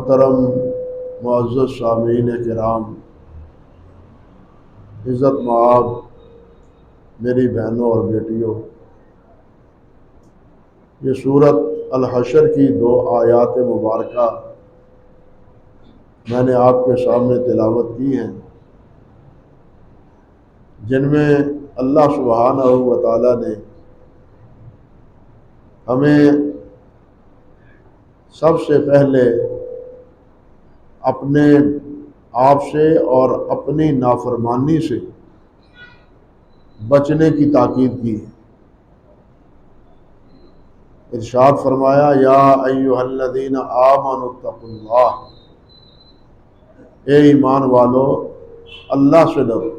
मोहतरम मुअज़्ज़ज़ सामीन किराम, इज़्ज़त माब मेरी बहनों और बेटियों, ये सूरत अल हशर की 2 आयात मुबारका मैंने आपके सामने तिलावत की हैं, जिनमें अल्लाह सुब्हानहू व तआला ने हमें सबसे पहले अपने आप से और अपनी नाफरमानी से बचने की ताकीद की। इरशाद फरमाया, या अय्युहल्लज़ीना आमनुत्तकुल्लाह, ए ईमान वालो अल्लाह से डरो।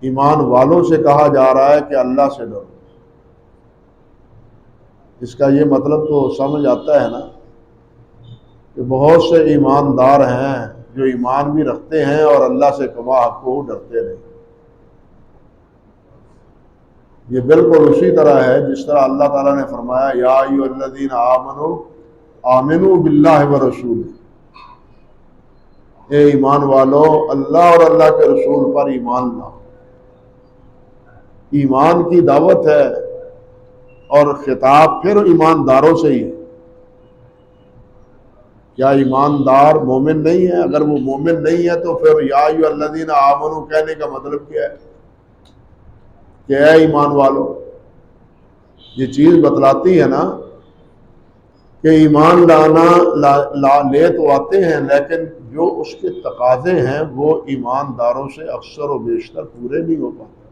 ईमान वालों से कहा जा रहा है कि अल्लाह से डरो। इसका ये मतलब तो समझ आता है ना कि बहुत से ईमानदार हैं जो ईमान भी रखते हैं और अल्लाह से कमा को डरते नहीं। ये बिल्कुल उसी तरह है जिस तरह अल्लाह ताला ने फरमाया, या अय्युहल्लज़ीना आमनू आमिनू बिल्लाहि व रसूल, ए ईमान वालो अल्लाह और अल्लाह के रसूल पर ईमान लाओ। ईमान की दावत है और खिताब फिर ईमानदारों से ही है। क्या ईमानदार मोमिन नहीं है? अगर वो मोमिन नहीं है तो फिर या अय्युहल्लज़ीना आमनू कहने का मतलब क्या है? क्या है ईमान वालों? ये चीज बतलाती है ना कि ईमान ले तो आते हैं, लेकिन जो उसके तकाजे हैं वो ईमानदारों से अक्सर और बेशतर पूरे नहीं हो पाते।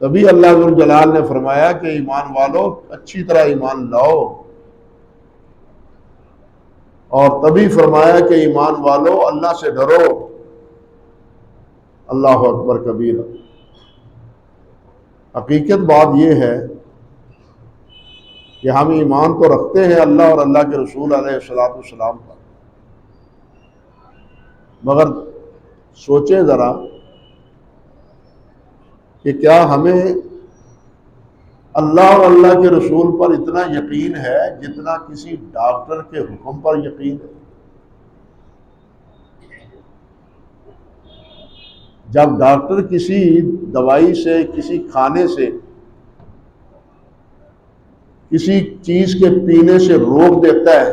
तभी अल्लाह जुल जलाल ने फरमाया कि ईमान वालों अच्छी तरह ईमान लाओ, और तभी फरमाया कि ईमान वालों अल्लाह से डरो। अल्लाह अकबर कबीर। हकीकत बात यह है कि हम ईमान तो रखते हैं अल्लाह और अल्लाह के रसूल अलैहिस्सलाम पर, मगर सोचें ज़रा कि क्या हमें अल्लाह और अल्लाह के रसूल पर इतना यकीन है जितना किसी डॉक्टर के हुक्म पर यकीन है? जब डॉक्टर किसी दवाई से, किसी खाने से, किसी चीज के पीने से रोक देता है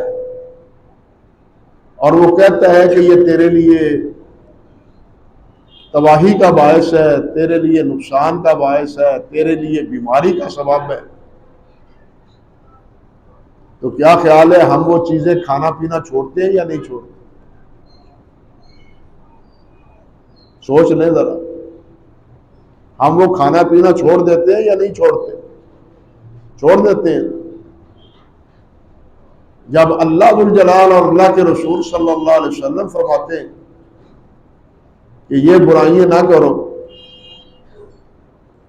और वो कहता है कि ये तेरे लिए तबाही का बायस है, तेरे लिए नुकसान का बायस है, तेरे लिए बीमारी का सबब है, तो क्या ख्याल है हम वो चीजें खाना पीना छोड़ते हैं या नहीं छोड़ते? सोच लें जरा, हम वो खाना पीना छोड़ देते हैं या नहीं छोड़ते? छोड़ देते हैं। जब अल्लाह जुल जलाल और अल्लाह के रसूल सल्लल्लाहु अलैहि वसल्लम फरमाते हैं कि ये बुराइयां ना करो,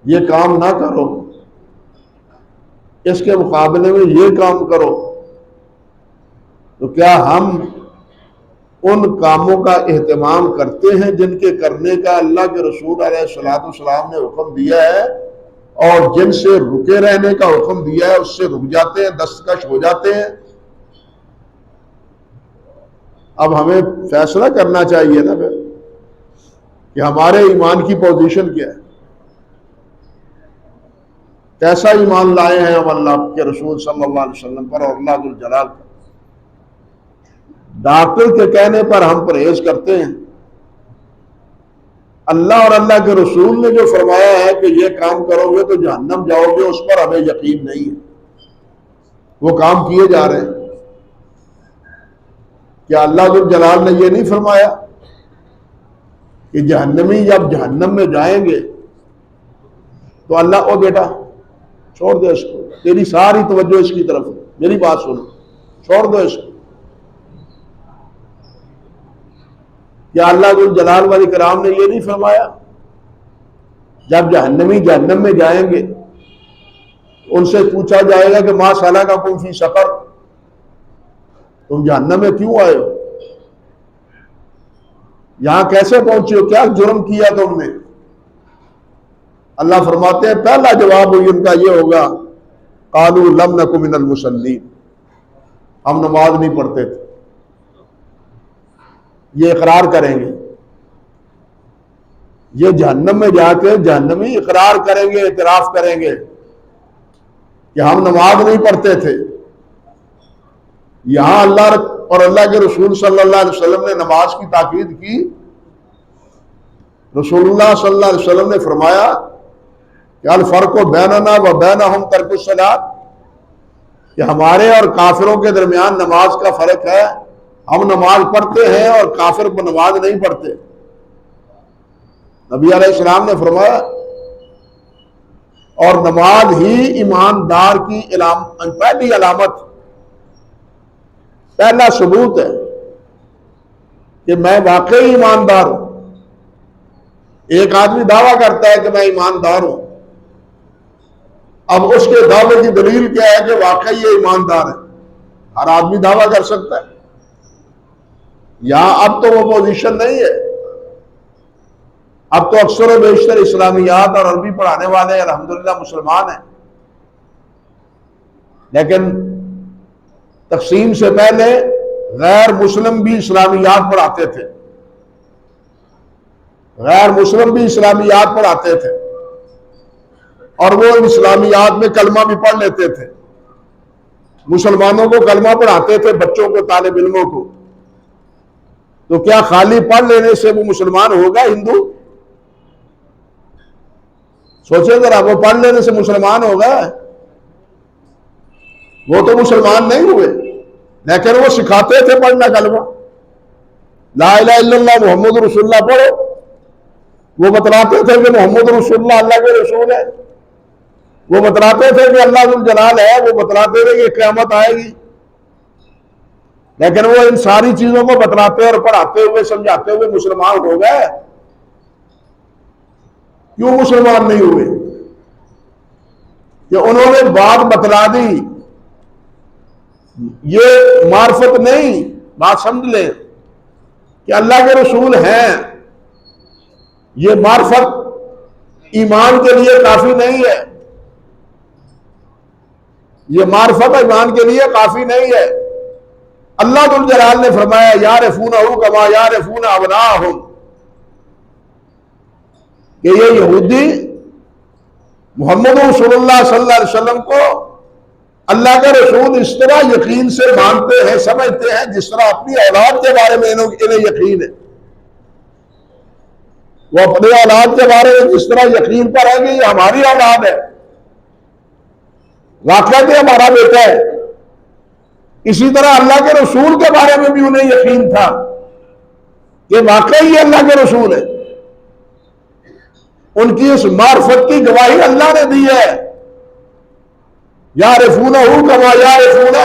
ये काम ना करो, इसके मुकाबले में ये काम करो, तो क्या हम उन कामों का एहतमाम करते हैं जिनके करने का अल्लाह के रसूल अलैहिस्सलाम ने हुक्म दिया है, और जिनसे रुके रहने का हुक्म दिया है उससे रुक जाते हैं, दस्तकश हो जाते हैं? अब हमें फैसला करना चाहिए ना फिर कि हमारे ईमान की पोजीशन क्या है, कैसा ईमान लाए हैं हम अल्लाह के रसूल सल्लल्लाहु अलैहि वसल्लम पर और अल्लाह जुल जलाल पर। डॉक्टर के कहने पर हम परहेज करते हैं, अल्लाह और अल्लाह के रसूल ने जो फरमाया है कि ये काम करोगे तो जहन्नम जाओगे, उस पर हमें यकीन नहीं है, वो काम किए जा रहे हैं। क्या अल्लाह जुल जलाल ने ये नहीं फरमाया कि जहन्नमी जब जहन्नम में जाएंगे तो अल्लाह, ओ बेटा छोड़ दो इसको, तेरी सारी तवज्जो इसकी तरफ है, मेरी बात सुनो, छोड़ दो इसको। क्या अल्लाह जुल जलाल वाली कराम ने ये नहीं फरमाया जब जहन्नमी जहन्नम में जाएंगे उनसे पूछा जाएगा कि मा सलकाकुम फी सकर, तुम जहन्नम में क्यों आए हो, यहां कैसे पहुंचे हो, क्या जुर्म किया तुमने? अल्लाह फरमाते हैं पहला जवाब उनका ये होगा, कालू लम नकु मिनल मुसल्लीन, हम नमाज नहीं पढ़ते थे। ये इकरार करेंगे, ये जहन्नम में जाके जहन्नमी इकरार करेंगे, इतराफ करेंगे कि हम नमाज नहीं पढ़ते थे। यहां अल्लाह और अल्लाह के रसूल सल्लल्लाहु अलैहि वसल्लम ने नमाज की ताकीद की। रसूलुल्लाह सल्लल्लाहु अलैहि वसल्लम ने फरमाया कि अल फर्क बैनना व बैनहुम तर्कुस सलात, कि हमारे और काफिरों के दरमियान नमाज का फर्क है, हम नमाज पढ़ते हैं और काफिर को नमाज नहीं पढ़ते। नबी अलैहिस्सलाम ने फरमाया और नमाज ही ईमानदार की पहली अलामत, पहला सबूत है कि मैं वाकई ईमानदार हूं। एक आदमी दावा करता है कि मैं ईमानदार हूं, अब उसके दावे की दलील क्या है कि वाकई ये ईमानदार है? हर आदमी दावा कर सकता है। यहां अब तो वो पोजीशन नहीं है। अब तो अक्सर और बेशतर इस्लामियात और अरबी पढ़ाने वाले अल्हम्दुलिल्लाह मुसलमान हैं, लेकिन तकसीम से पहले गैर मुस्लिम भी इस्लामियात पढ़ाते थे, गैर मुस्लिम भी इस्लामियात पढ़ाते थे, और वो इस्लामियात में कलमा भी पढ़ लेते थे। मुसलमानों को कलमा पढ़ाते थे, बच्चों को, तालिब इल्मों को। तो क्या खाली पढ़ लेने से वो मुसलमान होगा हिंदू? सोचे जरा, वो पढ़ लेने से मुसलमान होगा? वो तो मुसलमान नहीं हुए, लेकिन वो सिखाते थे पढ़ना कलमा, ला इलाहा इल्लल्लाह मुहम्मद रसूलुल्लाह पढ़ो। वो बतलाते थे कि मोहम्मद रसूलुल्लाह अल्लाह के रसूल है, वो बतलाते थे कि अल्लाह जुल जलाल है, वो बतलाते थे कि क़यामत आएगी। लेकिन वो इन सारी चीजों को बतलाते और पढ़ाते हुए, समझाते हुए मुसलमान हो गए। क्यों मुसलमान नहीं हुए? कि उन्होंने बात बतला दी। ये मार्फत नहीं, बात समझ ले कि अल्लाह के रसूल हैं, ये मार्फत ईमान के लिए काफी नहीं है। ये मार्फत ईमान के लिए काफी नहीं है। अल्लाह जुल जलाल ने फरमाया यारिफूनहु कमा यारिफून अबनाहुम, कि ये यहूदी मोहम्मद रसूलुल्लाह सल्लल्लाहु अलैहि वसल्लम को अल्लाह का रसूल इस तरह यकीन से मानते हैं, समझते हैं, जिस तरह अपनी औलाद के बारे में इन्हें यकीन है। वो अपनी औलाद के बारे में जिस तरह यकीन पर है कि ये हमारी औलाद है, वाकई हमारा बेटा है, इसी तरह अल्लाह के रसूल के बारे में भी उन्हें यकीन था कि वाकई ये अल्लाह के रसूल है। उनकी इस मार्फत की गवाही अल्लाह ने दी है। यारिफूनहु कमा यारिफून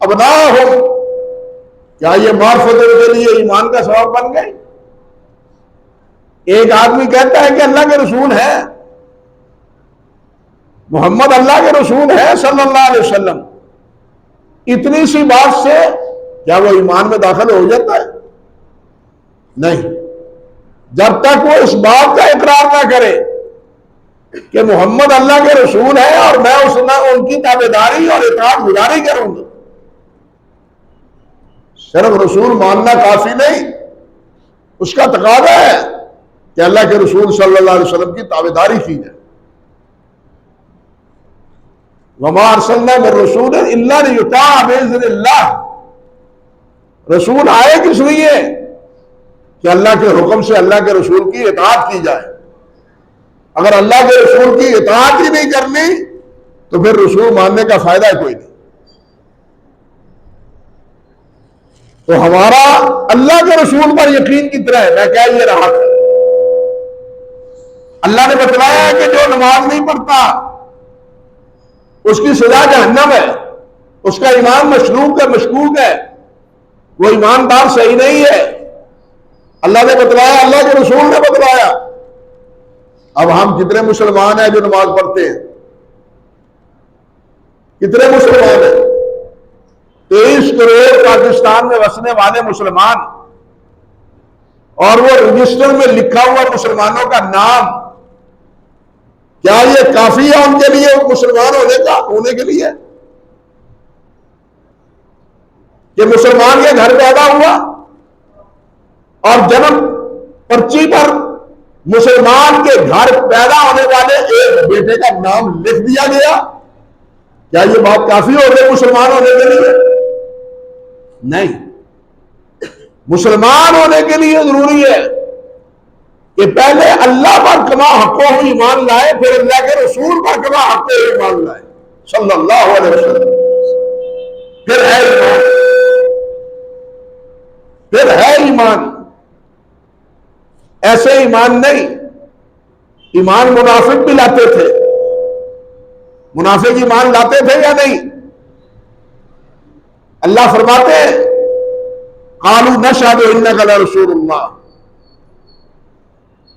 अबनाहुम, क्या ये मार्फत उनके लिए ईमान का सबब बन गई? एक आदमी कहता है कि अल्लाह के रसूल है, मोहम्मद अल्लाह के रसूल है सल्लल्लाहु अलैहि वसल्लम, इतनी सी बात से क्या वो ईमान में दाखिल हो जाता है? नहीं, जब तक वो इस बात का इकरार ना करे कि मोहम्मद अल्लाह के रसूल है और मैं उनकी ताबेदारी और इताअत गुजारी करूंगा। सिर्फ रसूल मानना काफी नहीं, उसका तकाजा है कि अल्लाह के रसूल सल्लल्लाहु अलैहि वसल्लम की ताबेदारी की जाए। वमा अरसलना मिन रसूल इल्ला लियुताअ बिइज़्निल्लाह, रसूल आए किस लिए? कि अल्लाह के हुक्म से अल्लाह के रसूल की इताअत की जाए। अगर अल्लाह के रसूल की इताअत ही नहीं करनी तो फिर रसूल मानने का फायदा कोई नहीं। तो हमारा अल्लाह के रसूल पर यकीन कितना है? मैं क्या ये रहा था, अल्लाह ने बतलाया है कि जो नमाज नहीं पढ़ता उसकी सजा जहन्नम है, उसका ईमान मशरूक है, मशकूक है, वो ईमानदार सही नहीं है। अल्लाह ने बतलाया, अल्लाह के रसूल ने बतलाया। अब हम कितने मुसलमान हैं जो नमाज पढ़ते हैं? कितने मुसलमान हैं? 23 करोड़ पाकिस्तान में बसने वाले मुसलमान, और वो रजिस्टर में लिखा हुआ मुसलमानों का नाम क्या ये काफी है उनके लिए मुसलमान होने के लिए कि मुसलमान के घर पैदा हुआ और जन्म पर्ची पर मुसलमान के घर पैदा होने वाले एक बेटे का नाम लिख दिया गया? क्या ये बात काफी हो गई मुसलमान होने के लिए? नहीं। मुसलमान होने के लिए जरूरी है कि पहले अल्लाह पर कमा हक़ो ईमान लाए, फिर अल्लाह के रसूल पर कमा हक़ो ईमान लाए सल्लल्लाहु अलैहि वसल्लम। फिर है ईमान, फिर है ईमान। ऐसे ईमान नहीं। ईमान मुनाफिक भी लाते थे। मुनाफिक ईमान लाते थे या नहीं? अल्लाह फरमाते हैं क़ालू नशहदु इन्नका लरसूलुल्लाह,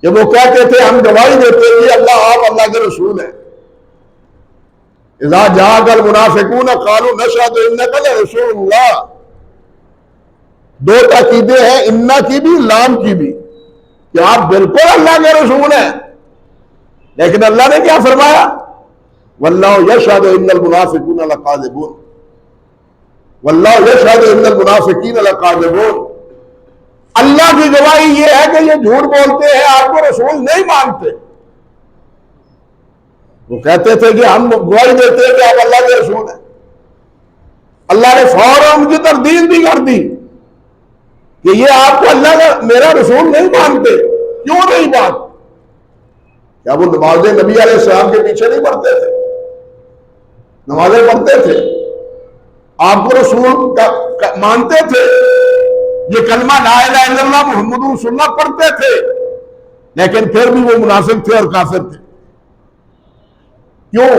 जब वो कहते थे हम गवाही देते हैं कि अल्लाह आप अल्लाह के रसूल हैं। इज़ा जाअकल मुनाफिकून क़ालू नशहदु इन्नका लरसूलुल्लाह। दो ताकीदें हैं, इन्ना की भी लाम की भी, कि आप बिल्कुल अल्लाह के रसूल हैं। लेकिन अल्लाह ने क्या फरमाया? वल्लाहु यशहदु इन्नल मुनाफिकीन लकाज़िबून, वल्लाहु यशहदु इन्नल मुनाफिकीन लकाज़िबून। अल्लाह की गवाही यह है कि ये झूठ बोलते हैं, आपको रसूल नहीं मानते। वो कहते थे कि हम गवाही देते हैं कि आप अल्लाह के रसूल हैं। अल्लाह ने फौरन उनकी तरदीद भी कर दी कि ये आपको अल्लाह का मेरा रसूल नहीं मानते। क्यों नहीं बात? क्या वो नमाज़ें नबी अलैहिस्सलाम के पीछे नहीं पढ़ते थे? नमाज़ें पढ़ते थे, आपको रसूल का मानते थे, ये कलमा ला इलाहा इल्लल्लाह मुहम्मदुर रसूलुल्लाह पढ़ते थे, लेकिन फिर भी वो मुनाफिक थे और काफिर थे। क्यों?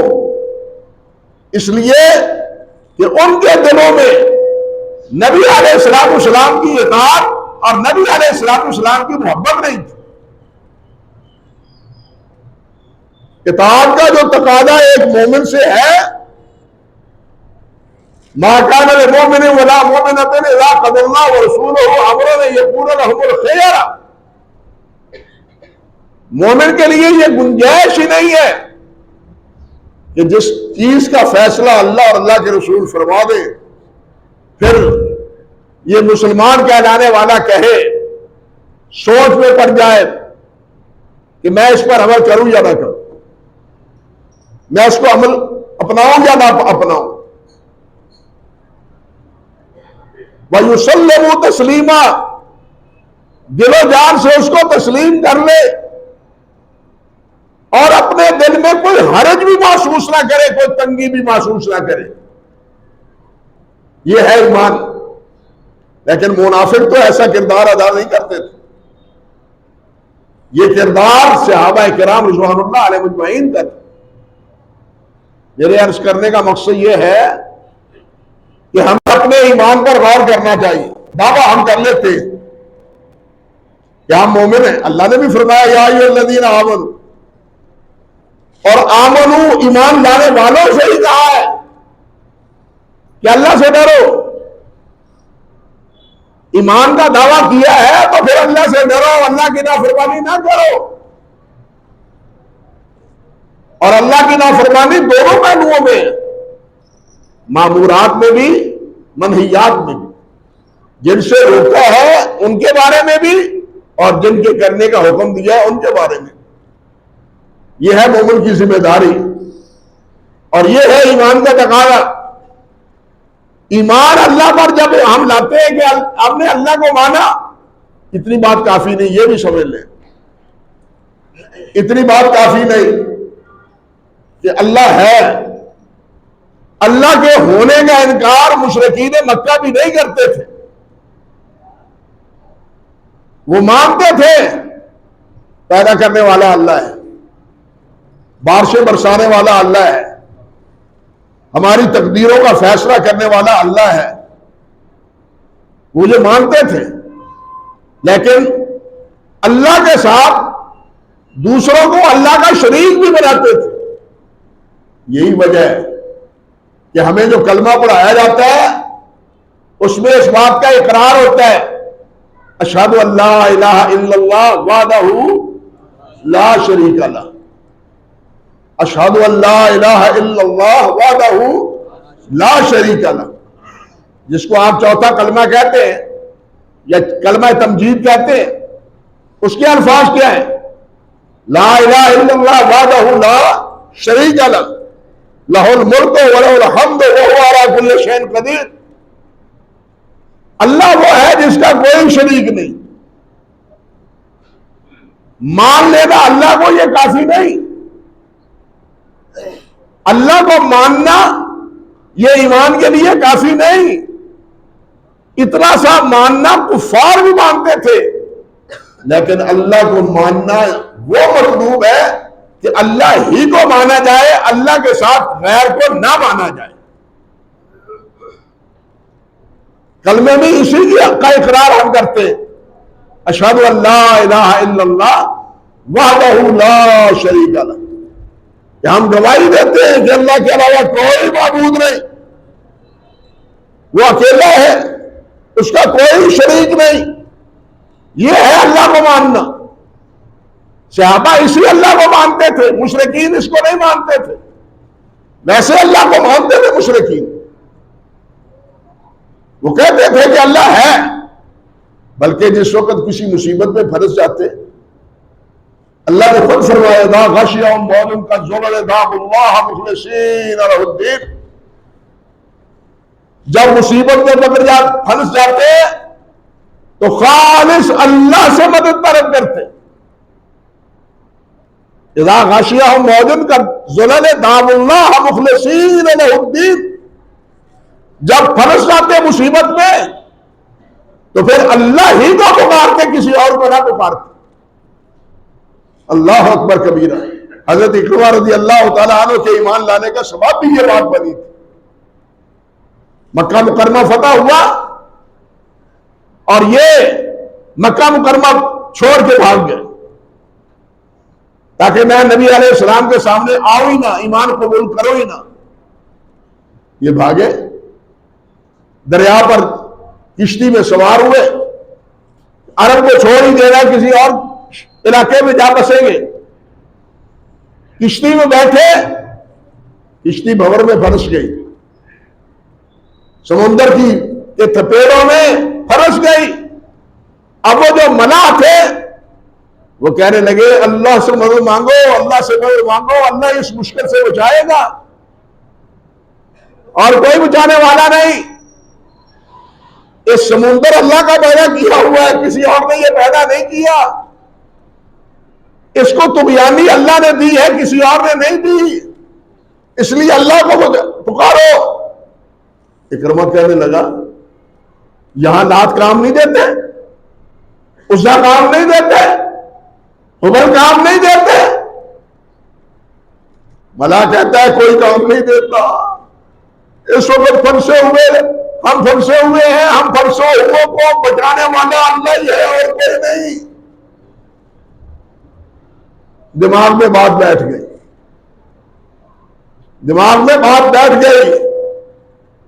इसलिए कि उनके दिलों में नबी अलैहिस्सलाम की इताअत और नबी अलैहिस्सलाम की मोहब्बत नहीं थी। इताअत का जो तकाजा एक मोमिन से है, मा कान लिल-मोमिन वला मोमिनतिन इज़ा क़ज़ल्लाहु व रसूलुहु अमरन यकून लहुमुल खियरा। मोमिन के लिए यह गुंजाइश ही नहीं है कि जिस चीज का फैसला अल्लाह और अल्लाह के रसूल फरमा दे, फिर ये मुसलमान कहलाने वाला कहे, सोच में पड़ जाए कि मैं इस पर अमल करूं या ना करूं, मैं उसको अमल अपनाऊं या ना अपनाऊं। वयुसल्लिमु तस्लीमा, दिलो जान से उसको तस्लीम कर ले और अपने दिल में कोई हरज भी महसूस ना करे, कोई तंगी भी महसूस ना करे। यह है ईमान। लेकिन मुनाफिक तो ऐसा किरदार अदा नहीं करते थे। यह किरदार सहाबा किराम रिज़वानुल्लाह अलैहिम अजमईन का था। मेरे अर्ज करने का मकसद यह है कि हम अपने ईमान पर गौर करना चाहिए। दावा हम कर लेते हैं कि हम मोमिन हैं। अल्लाह ने भी फरमाया या अय्युहल्लज़ीना आमनू, और आमनू ईमान लाने वालों से ही कहा है कि अल्लाह से डरो। ईमान का दावा किया है तो फिर अल्लाह से डरो, अल्लाह की नाफरमानी ना करो। और अल्लाह की नाफरमानी दोनों पहलुओं में, मामूरात में भी मनहियात में भी, जिनसे रोका है उनके बारे में भी और जिनके करने का हुक्म दिया है उनके बारे में। यह है मोमिन की जिम्मेदारी और यह है ईमान का तकाजा। ईमान अल्लाह पर जब हम लाते हैं कि आपने अल्लाह को माना, इतनी बात काफी नहीं, यह भी समझ लें। इतनी बात काफी नहीं कि अल्लाह है। अल्लाह के होने का इनकार मुशरिकीन मक्का भी नहीं करते थे। वो मानते थे पैदा करने वाला अल्लाह है, बारिशें बरसाने वाला अल्लाह है, हमारी तकदीरों का फैसला करने वाला अल्लाह है। वो जो मानते थे, लेकिन अल्लाह के साथ दूसरों को अल्लाह का शरीक भी बनाते थे। यही वजह है कि हमें जो कलमा पढ़ाया जाता है उसमें इस बात का इकरार होता है, अशहदु अल्ला इलाहा इल्लल्लाह वहदहू ला शरीका लह। अशहदु अल्ला इलाहा इल्लल्लाह वहदहू ला शरीक लह, जिसको आप चौथा कलमा कहते हैं या कलमा तमजीद कहते हैं, उसके अल्फाज क्या है? ला इलाहा इल्लल्लाह वहदहू ला शरीक लह, लहुल मुल्क व लहुल हम्द व हुवा अला कुल्लि शैइन कदीर। अल्लाह वो है जिसका कोई शरीक नहीं। मान लेना अल्लाह को ये काफी नहीं। अल्लाह को मानना ये ईमान के लिए काफी नहीं। इतना सा मानना कुफार भी मानते थे, लेकिन अल्लाह को मानना वो मतलूब है कि अल्लाह ही को माना जाए, अल्लाह के साथ गैर को ना माना जाए। कलमे में इसी का इकरार हम करते हैं, अशहदु अल्ला इलाहा इल्लल्लाह वहदहू ला शरीक लह। हम गवाही देते हैं कि अल्लाह के अलावा कोई माबूद नहीं, वो अकेला है, उसका कोई शरीक नहीं। ये है अल्लाह को मानना। सहाबा इसी अल्लाह को मानते थे, मुशरिकीन इसको नहीं मानते थे। वैसे अल्लाह को मानते थे मुशरिकीन। वो कहते थे कि अल्लाह है, बल्कि जिस वक्त किसी मुसीबत में फंस जाते, अल्लाह ने खुद फरमाया दा गशियहुम मौजुम का ज़ुल्ल दाअुल्लाह मुखलिसीन लहुद्दीन। जब मुसीबत में फंस जाते तो खालिस अल्लाह से मदद तलब करते। इदा गशियहुम मौजुम का ज़ुल्ल दाअुल्लाह मुखलिसीन लहुद्दीन। जब फंस जाते मुसीबत में तो फिर अल्लाह ही को पुकारते, किसी और को ना पुकारते। अल्लाह अकबर कबीरा। हजरत इकरमा रज़ी अल्लाह तआला अन्हु के ईमान लाने का सबब भी ये बात बनी थी। मक्का मुकरमा फतह हुआ और ये मक्का मुकरमा छोड़ के भाग गए, ताकि मैं नबी अलैहिस्सलाम के सामने आओ ही ना, ईमान कबूल करो ही ना। ये भागे, दरिया पर किश्ती में सवार हुए, अरब को छोड़ ही देना, किसी और इलाके में जा बसेंगे। किश्ती में बैठे, किश्ती भंवर में फंस गई, समुद्र की के थपेड़ों में फंस गई। अब वो जो मना थे वो कहने लगे अल्लाह से मदद मांगो, अल्लाह से मदद मांगो, अल्लाह इस मुश्किल से बचाएगा और कोई बचाने वाला नहीं। इस समुद्र अल्लाह का पैदा किया हुआ है, किसी और ने ये पैदा नहीं किया। इसको तुगयानी अल्लाह ने दी है, किसी और ने नहीं दी, इसलिए अल्लाह को पुकारो। इकरमा कहने लगा यहां लात काम नहीं देते, उज़्ज़ा काम नहीं देते, हुबल काम नहीं देते। मला कहता है कोई काम नहीं देता। इस वक्त फंसे हुए हम फंसे हुए हैं, हम फंसे हुए को बचाने वाला अल्लाह ही है और कोई नहीं। दिमाग में बात बैठ गई, दिमाग में बात बैठ गई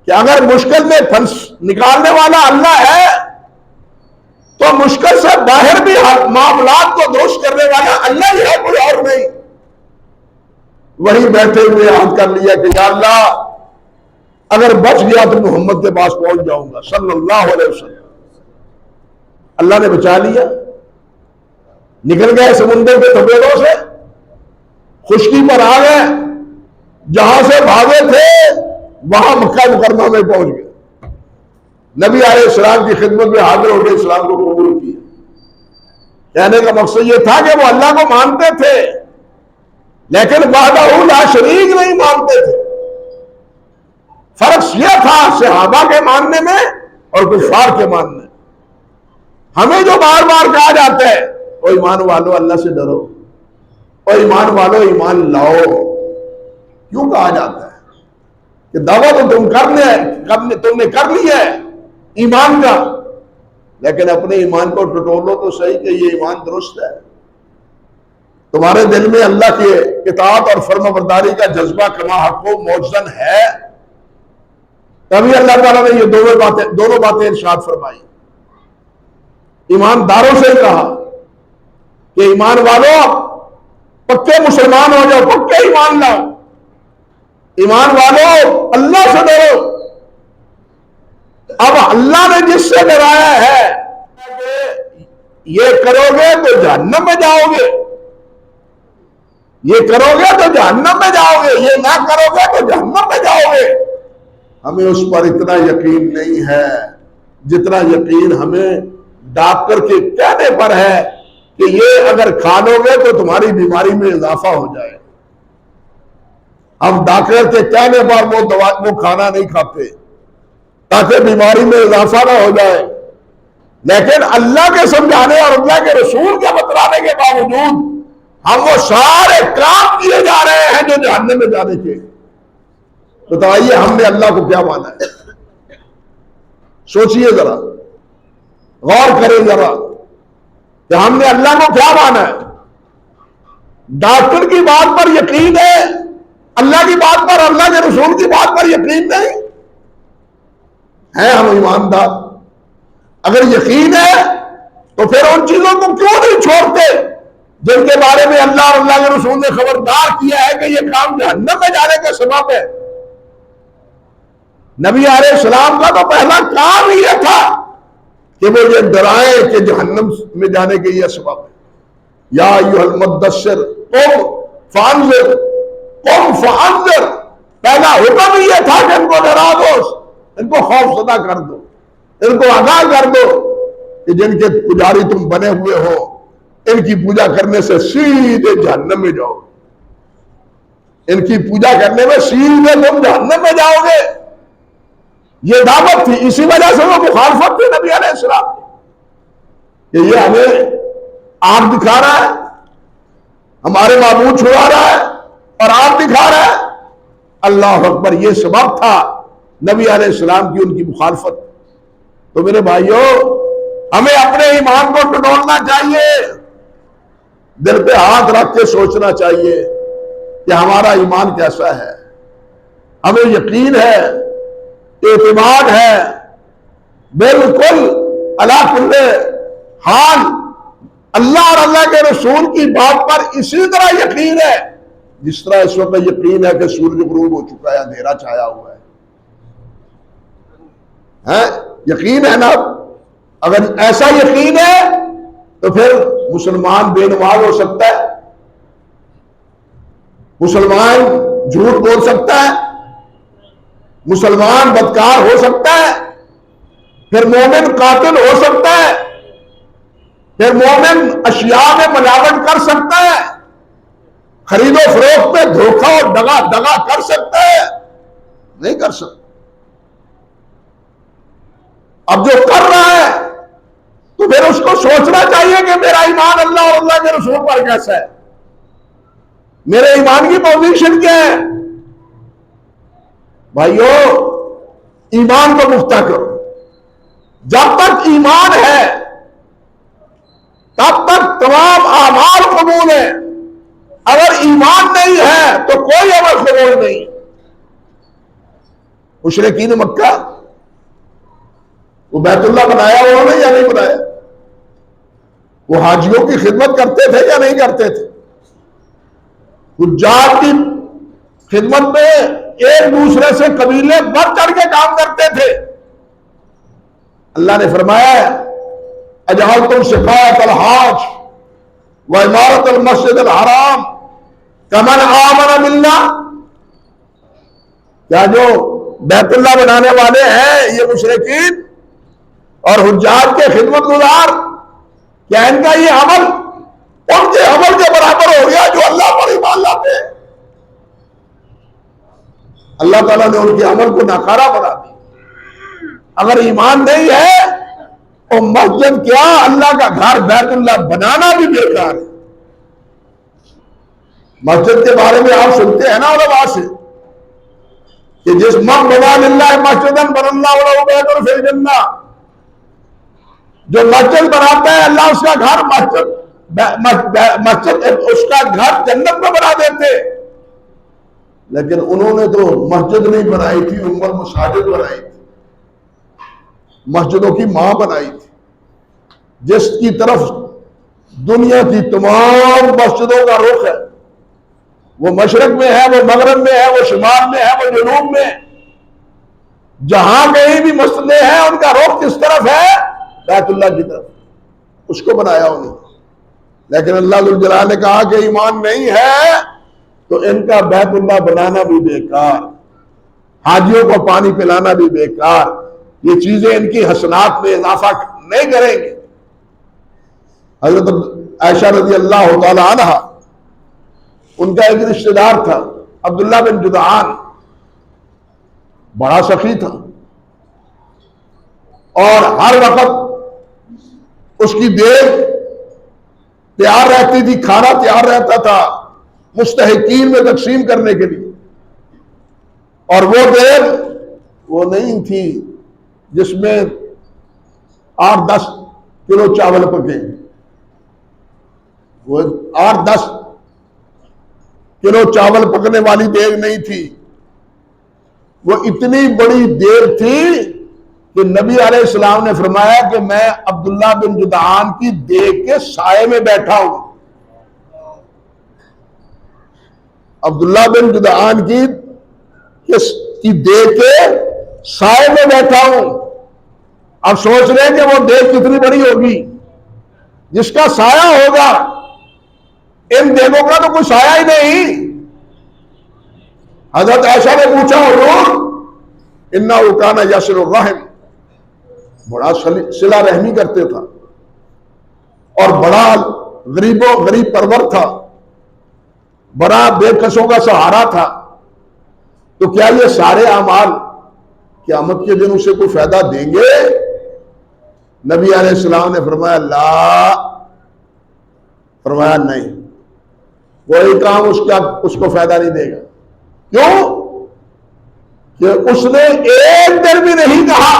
कि अगर मुश्किल में फंस निकालने वाला अल्लाह है तो मुश्किल से बाहर भी मामलात को दुरुस्त करने वाला अल्लाह ही है, कोई और नहीं। वहीं बैठे हुए याद कर लिया कि या अल्लाह अगर बच गया तो मोहम्मद के पास पहुंच जाऊंगा सल्लल्लाहु अलैहि वसल्लम। अल्लाह ने बचा लिया, निकल गए समुद्र के थपेड़ों से, खुश्की पर आ गए, जहां से भागे थे वहां मक्का मुकरमा में पहुंच गए। नबी अलैहिस्सलाम की खिदमत में हाजिर होकर इस्लाम को कबूल किया। कहने का मकसद यह था कि वो अल्लाह को मानते थे, लेकिन वहदहू ला शरीक नहीं मानते थे। फर्क यह था सहाबा के मानने में और कुफार के मानने। हमें जो बार बार कहा जाता है ओ ईमान वालो अल्लाह से डरो, ओ ईमान वालो ईमान लाओ, क्यों कहा जाता है? कि दावा तो तुमने कर लिया है ईमान का, लेकिन अपने ईमान को टटोलो तो सही कि ये ईमान दुरुस्त है। तुम्हारे दिल में अल्लाह की इताअत और फर्माबरदारी का जज्बा कमा हक़ो मौजूद है, तभी अल्लाह ताला ने ये दोनों बातें इरशाद फरमाई। ईमानदारों से कहा कि ईमान वालों पक्के मुसलमान हो जाओ, पक्के ईमान लाओ। ईमान वालों, अल्लाह से डरो। अब अल्लाह ने जिससे डराया है कि ये करोगे तो जहन्नम में जाओगे, ये करोगे तो जहन्नम में जाओगे, ये ना करोगे तो जहन्नम में जाओगे, हमें उस पर इतना यकीन नहीं है जितना यकीन हमें डॉक्टर के कहने पर है कि ये अगर खा लोगे तो तुम्हारी बीमारी में इजाफा हो जाए। हम डॉक्टर के कहने पर वो दवा, वो खाना नहीं खाते ताकि बीमारी में इजाफा ना हो जाए। लेकिन अल्लाह के समझाने और अल्लाह के रसूल के बतलाने के बावजूद हम वो सारे काम किए जा रहे हैं जो जहन्नम में जाने के। बताइए हमने अल्लाह को क्या माना है? सोचिए जरा, गौर करें जरा कि हमने अल्लाह को क्या माना है। डॉक्टर की बात पर यकीन है, अल्लाह की बात पर, अल्लाह के रसूल की बात पर यकीन नहीं है। हम ईमानदार अगर यकीन है तो फिर उन चीजों को क्यों नहीं छोड़ते जिनके बारे में अल्लाह और अल्लाह के रसूल ने खबरदार किया है कि यह काम जहन्नम में जाने का सबब है। नबी अलैहिस्सलाम का तो पहला काम ही यह था कि वो ये डराए कि जहन्नम में जाने के यह सबब है। या अय्युहल मुद्दस्सिर कुम फअंज़िर, कुम फअंज़िर, पहला हुक्म ही यह था कि इनको डरा दो, इनको खौफज़दा कर दो, इनको आगाह कर दो कि जिनके पुजारी तुम बने हुए हो इनकी पूजा करने से सीधे जहन्नम में जाओ, इनकी पूजा करने में सीधे तुम जहन्नम में जाओगे। ये दावत थी, इसी वजह से वो मुखालफत थे नबी अलैहिस्सलाम कि ये हमें आग दिखा रहा है, हमारे माबूद छुड़ा रहा है और आग दिखा रहा है। अल्लाह अकबर, ये सबब था नबी अलैहिस्सलाम की उनकी मुखालफत। तो मेरे भाइयों, हमें अपने ईमान को टटोलना चाहिए, दिल पे हाथ रख के सोचना चाहिए कि हमारा ईमान कैसा है। हमें यकीन है, एतमाद है, बिल्कुल अला कुल्ले हाल अल्लाह और अल्लाह के रसूल की बात पर इसी तरह यकीन है जिस तरह इस वक्त यकीन है कि सूरज गुरूब हो चुका है, अंधेरा छाया हुआ है। यकीन है ना? अगर ऐसा यकीन है तो फिर मुसलमान बेनमाज हो सकता है, मुसलमान झूठ बोल सकता है, मुसलमान बदकार हो सकता है, फिर मोमिन कातिल हो सकता है, फिर मोमिन अशिया में मिलावट कर सकता है, खरीदो फरोख्त में धोखा और दगा कर सकता है, नहीं कर सकता। अब जो कर रहा है तो फिर उसको सोचना चाहिए कि मेरा ईमान अल्लाह और अल्लाह के रसूल पर कैसा है, मेरे ईमान की पोजीशन क्या है। भाइयों, ईमान को पुख्ता करो। जब तक ईमान है तब तक तमाम आमाल कबूल है। अगर ईमान नहीं है तो कोई अमल कबूल नहीं। मुशरिकीन मक्का, वो बैतुल्लाह बनाया उन्होंने या नहीं बनाया? वो हाजियों की खिदमत करते थे या नहीं करते थे? हुज्जाज की खिदमत में एक दूसरे से कबीले बढ़ चढ़ के काम करते थे। अल्लाह ने फरमाया, अजहल तुम शिकायत अल हाज व इमारत अल मस्जिद अल हराम कमन आमन बिल्लाह, क्या जो बैतुल्लाह बनाने वाले हैं ये मुशरिकीन और हुज्जाज के खिदमत गुजार, क्या इनका ये अमल उनके अमल के बराबर हो गया जो अल्लाह पर ईमान लाते हैं? अल्लाह ताला ने उनके अमल को नाकारा बना दिया। अगर ईमान नहीं है तो मस्जिद क्या, अल्लाह का घर बैतुल्लाह बनाना भी बेकार है। मस्जिद के बारे में आप सुनते हैं ना उलमा से कि जिस मन बना लिल्लाह मस्जिदन बनल्लाहु लहू बैतुन फिल जन्नह, जो मस्जिद बनाता है अल्लाह उसका घर मस्जिद उसका घर जन्नत में बना देते। लेकिन उन्होंने तो मस्जिद नहीं बनाई थी, उम्मत मसाजिद बनाई थी, मस्जिदों की मां बनाई थी, जिसकी तरफ दुनिया की तमाम मस्जिदों का रुख है। वो मशरक में है, वो मगरब में है, वो शुमाल में है, वो जुनूब में है। जहां कहीं भी मसले हैं उनका रुख किस तरफ है? बैतुल्लाह की तरफ। उसको बनाया उन्होंने। लेकिन अल्लाह जुल जलाल ने कहा कि ईमान नहीं है तो इनका बैतुल्लाह बनाना भी बेकार, हाजियों को पानी पिलाना भी बेकार, ये चीजें इनकी हसनात में इजाफा नहीं करेंगे। हजरत आयशा रज़ी अल्लाह तआला अन्हा, उनका एक रिश्तेदार था अब्दुल्ला बिन जुदआन, बड़ा सखी था और हर वक्त उसकी देर तैयार रहती थी, खाना तैयार रहता था मुस्तहिकीन में तकसीम करने के लिए। और वो देर वो नहीं थी जिसमें 8-10 किलो चावल पके, वो 8-10 किलो चावल पकने वाली देर नहीं थी। वो इतनी बड़ी देर थी कि नबी अलैहिस्सलाम ने फरमाया कि मैं अब्दुल्ला बिन जुदआन की देग के साये में बैठा हूं। अब्दुल्ला बिन जुदआन की देग के साये में बैठा हूं। अब सोच रहे हैं कि वो देग कितनी बड़ी होगी, जिसका साया होगा। इन देगों का तो कोई साया ही नहीं। हजरत आयशा ने पूछा, हुजूर इन्ना काना यसिलुर रहम, बड़ा सिला रहमी करते था और बड़ा गरीब परवर था, बड़ा बेकसों का सहारा था, तो क्या ये सारे अमाल क़यामत के दिन उसे कोई फायदा देंगे? नबी अलैहिस्सलाम ने फरमाया ला, फरमाया नहीं, कोई काम उसको फायदा नहीं देगा। क्यों? कि उसने एक दिन भी नहीं कहा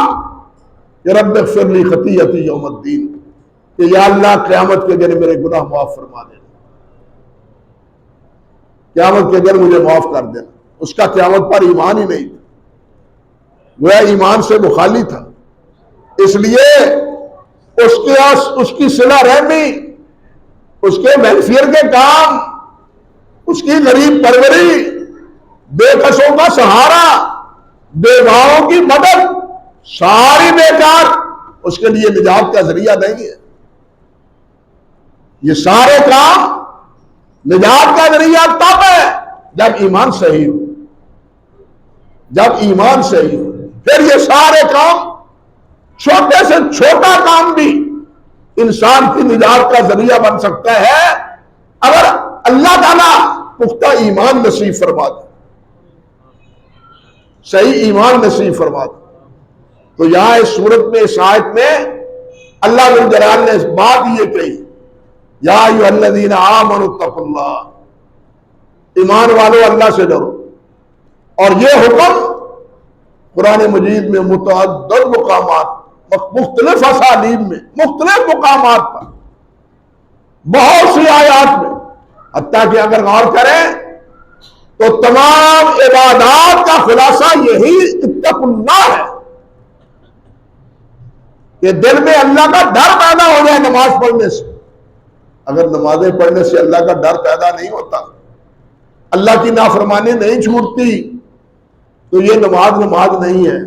कि रब्ब इग़फिरली खतीयती यौमद्दीन, कि या अल्लाह क़यामत के दिन मेरे गुनाह माफ फरमा देना, क़यामत के दिन मुझे माफ कर देना। उसका क़यामत पर ईमान ही नहीं था, वह ईमान से मुखाली था। इसलिए उसकी सिला रहमी, उसके महफियर के काम, उसकी गरीब परवरी, बेकसों का सहारा, बेगाहों की मदद, सारी बेकार, उसके लिए निजात का जरिया नहीं है। ये सारे काम निजात का जरिया तब है जब ईमान सही हो, जब ईमान सही हो। फिर ये सारे काम, छोटे से छोटा काम भी इंसान की निजात का जरिया बन सकता है अगर अल्लाह ताला पुख्ता ईमान नसीब फरमा दे, सही ईमान नसीब फरमा दे। तो यहां इस सूरत में, इस आयत में अल्लाह रब्बुल जलाल ने इस बात ये कही, या अय्युहल्लज़ीना आमनुत्तकुल्लाह, ईमान वालों अल्लाह से डरो। और ये हुक्म कुरान मजीद में मुतअद्दिद मुकामात, मुख्तलिफ असालीब में, मुख्तलिफ मुकामात पर, बहुत सी आयात में, हत्ता कि अगर गौर करें तो तमाम इबादत का खुलासा यही इत्तकुल्लाह है कि दिल में अल्लाह का डर पैदा हो जाए नमाज पढ़ने से। अगर नमाजें पढ़ने से अल्लाह का डर पैदा नहीं होता, अल्लाह की नाफरमानी नहीं छूटती, तो ये नमाज नहीं है,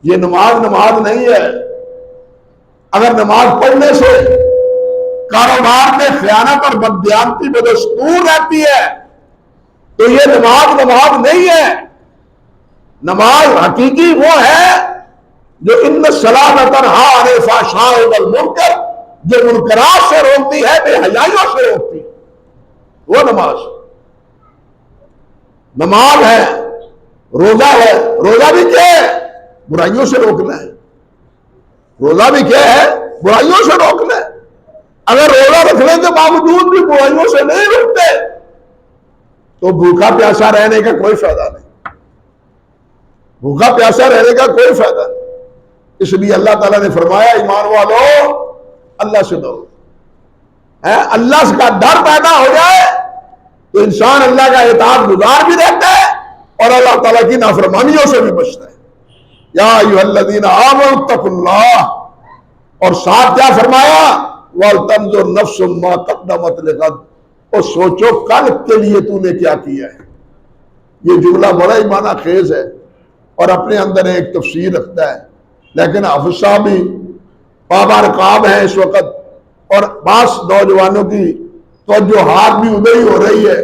ये नमाज नहीं है। अगर नमाज पढ़ने से कारोबार में खयानत और बददियानती बदस्तूर रहती है तो ये नमाज नहीं है। नमाज हकीकी वो है जो इन्न सलाह तनहा अनिल फ़हशाइ वल मुनकर, जो मुनकरात से रोकती है, बेहयाइयों से रोकती है, वो नमाज है। रोजा है, रोजा भी क्या है? बुराइयों से रोकना है। रोजा भी क्या है? बुराइयों से रोकना है। अगर रोजा रखने के बावजूद भी बुराइयों से नहीं रुकते तो भूखा प्यासा रहने का कोई फायदा नहीं, भूखा प्यासा रहने का कोई फायदा नहीं। इसलिए अल्लाह ताला ने फरमाया, ईमान वालों अल्लाह से डरो। अल्लाह का डर पैदा हो जाए तो इंसान अल्लाह का इताअत गुजार भी रहता है और अल्लाह ताला की नाफरमानियों से भी बचता है। या अय्युहल्लज़ीना आमनुत्तकुल्लाह, और साथ क्या फरमाया, वल तंजुर नफ्सुम मा क़द्दमत लिग़द, और सोचो कल के लिए तूने क्या किया है। ये जुमला बड़ा ही माना खेज है और अपने अंदर एक तफसीर रखता है, लेकिन हाफिज साहब भी बाबारकाब है इस वक्त और बास नौजवानों की तो हाथ भी उधर ही हो रही है।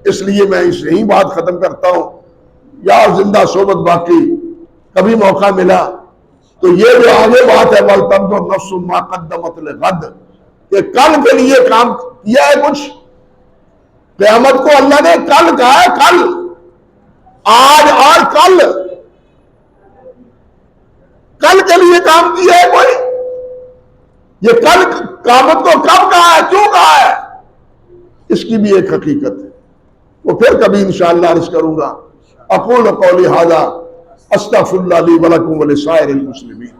इसलिए मैं इस यही बात खत्म करता हूं। यार जिंदा सोबत बाकी, कभी मौका मिला तो ये जो आगे बात है वल तब तो नफ्सुम मा कद्दमत लिगद, कि कल के लिए काम किया है कुछ। क़यामत को अल्लाह ने कल कहा है, कल, आज और कल, कल के लिए काम किया है कोई। ये कल क़यामत को कब कहा है, क्यों कहा है, इसकी भी एक हकीकत है। वो फिर कभी इंशाअल्लाह अर्ज करूंगा। अक़ूलु क़ौली हाज़ा अस्तग़फ़िरुल्लाह ली व लकुम व लिसाइरिल मुस्लिमीन।